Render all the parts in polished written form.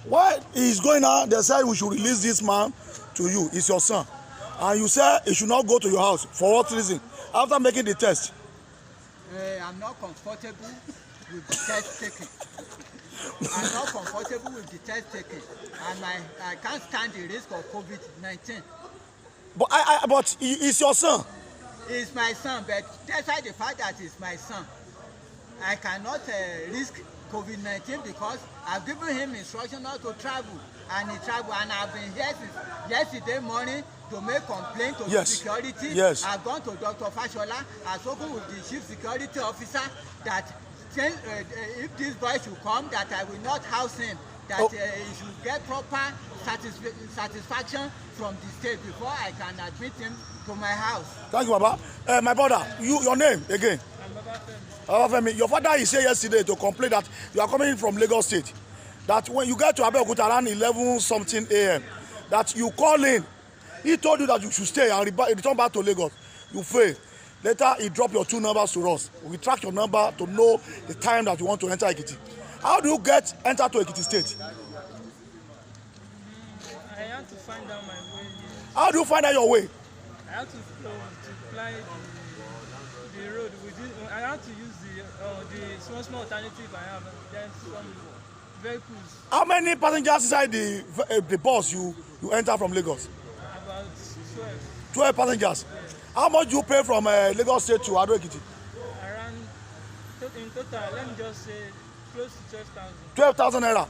Why he's going out, they said we should release this man to you. It's your son. And you said he should not go to your house. For what reason? After making the test. I'm not comfortable with the test taking. I'm not comfortable with the test taking. And I can't stand the risk of COVID-19. But but it's your son. It's my son, but despite the fact that it's my son, I cannot risk COVID-19 because I've given him instruction not to travel, and he traveled, and I've been here since yesterday morning to make complaint to the security. Yes. I've gone to Dr. Fashola. I've spoken with the chief security officer that if this boy should come, that I will not house him, that he should get proper satisfaction from the state before I can admit him to my house. Thank you, Baba. My brother, your name again? Baba Femi. Your father is here yesterday to complain that you are coming from Lagos State. That when you get to Abeokuta around 11 something a.m., that you call in. He told you that you should stay and return back to Lagos. You fail. Later, he dropped your 2 numbers to us. We track your number to know the time that you want to enter Ekiti. How do you enter to Ekiti State? I have to find out my way. How do you find out your way? I have to fly the road. I have to use the small alternative I have. Then some vehicles. How many passengers inside the bus you enter from Lagos? About 12. 12 passengers. Yes. How much do you pay from Lagos State to Ado Ekiti? Around, in total, let me just say, close to 12,000. 12,000 naira.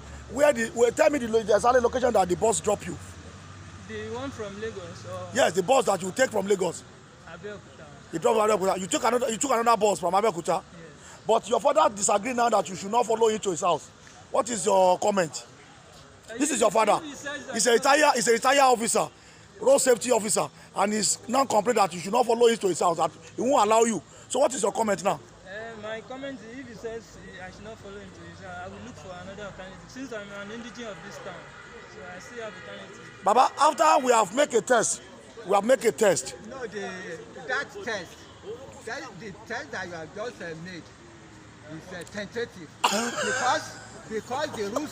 Tell me the exact location that the bus drop you. The one from Lagos? Or yes, the bus that you take from Lagos. Abeokuta. You drop Abeokuta. You took another bus from Abeokuta. Yes. But your father disagreed now that you should not follow him to his house. What is your comment? This is your father. He's a retired officer, road safety officer, and he's now complaining that you should not follow him to his house, that he won't allow you. So what is your comment now? My comment is, if he says I should not follow him to his house, I will look for another alternative. Since I'm an indigene of this town, so I still have alternative. Baba, after we have made a test, No, that test, the test that you have just made is tentative because the rule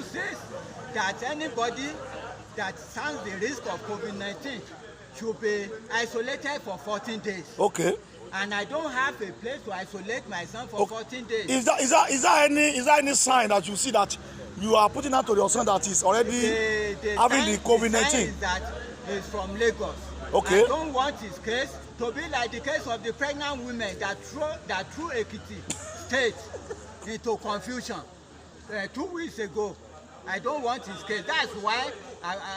says that anybody that stands the risk of COVID-19 should be isolated for 14 days. Okay. And I don't have a place to isolate myself for 14 days. Is there any sign that you see that you are putting out to your son that is already having the COVID-19? The sign is that he's from Lagos. Okay. I don't want his case to be like the case of the pregnant women that threw Ekiti State into confusion 2 weeks ago. I don't want his case. That's why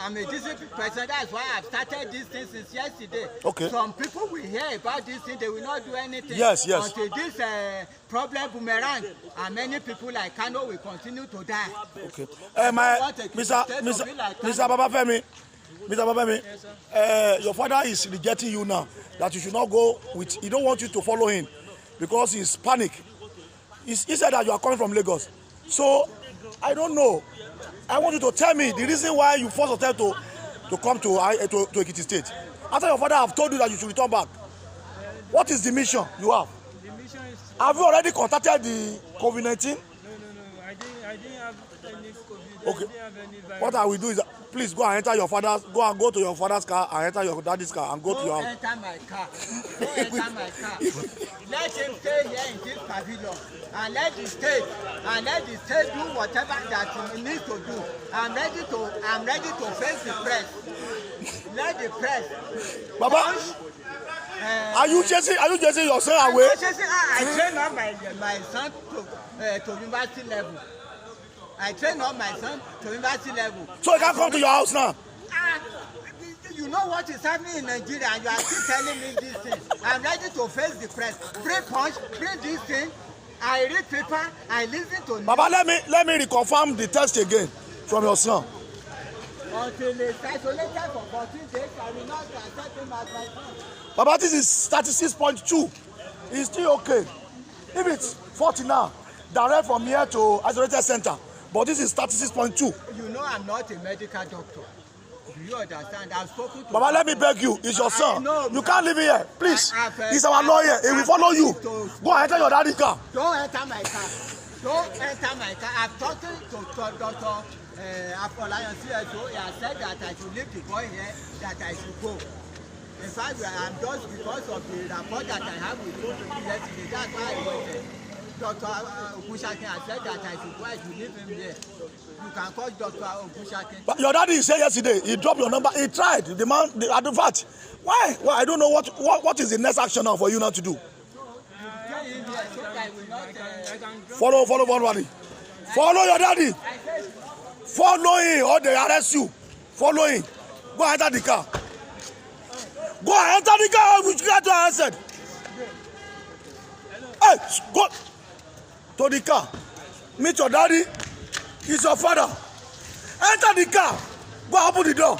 I'm a disciplined person. That's why I've started this thing since yesterday. Okay. Some people will hear about this thing, they will not do anything. Yes. Until this problem boomerang, and many people like Kano will continue to die. Okay. Mr. Baba Femi. Yes, sir. Your father is rejecting you now that you should not go with. He don't want you to follow him because he's panic. He said that you are coming from Lagos. So I don't know. I want you to tell me the reason why you forced yourself to come to Ekiti State. After your father have told you that you should return back. What is the mission you have? The mission is. Have you already contacted the COVID-19? No. I didn't have any COVID. Okay. I didn't have any virus. What I will do is please go and go to your father's car and enter your daddy's car and go to your house. Enter my car. Don't enter my car. Let him stay here in this pavilion and let the state do whatever that he needs to do. I'm ready to face the press. Let the press. Baba, are you chasing your son away? I train up my son to university level. I train up my son to university level. So he can't come to your house now? You know what is happening in Nigeria and you are still telling me this thing. I'm ready to face the press. Bring punch, bring this thing. I read paper, I listen to news. Baba, let me reconfirm the test again from your son. Until it's isolated for 14 days, I will not accept him as my son. Baba, this is 36.2. It's still okay. If it's 40 now, direct from here to isolated center. But this is 36.2. You know I'm not a medical doctor. Do you understand? I've spoken to... Baba, let me beg you. It's your son. You can't leave here. Please. He's our lawyer. He will follow you. Go and enter your daddy's car. Don't enter my car. Don't enter my car. I've talked to Dr. Afolayan CSO, he has said that I should leave the boy here, that I should go. In fact, I'm just because of the rapport that I have with him yesterday, that's why I went there. Dr. Ogunshakin has said that I should go, I should leave him there. You can call Dr. Ogunshakin. But your daddy said yesterday, he dropped your number, he tried, the man, at the fact. Why? Well, I don't know what is the next action now for you now to do. Follow daddy. Follow your daddy. Follow him or they arrest you. Follow him. Go enter the car. Go enter the car. Which car to arrested? Hey, go to the car. Meet your daddy. He's your father. Enter the car. Go open the door.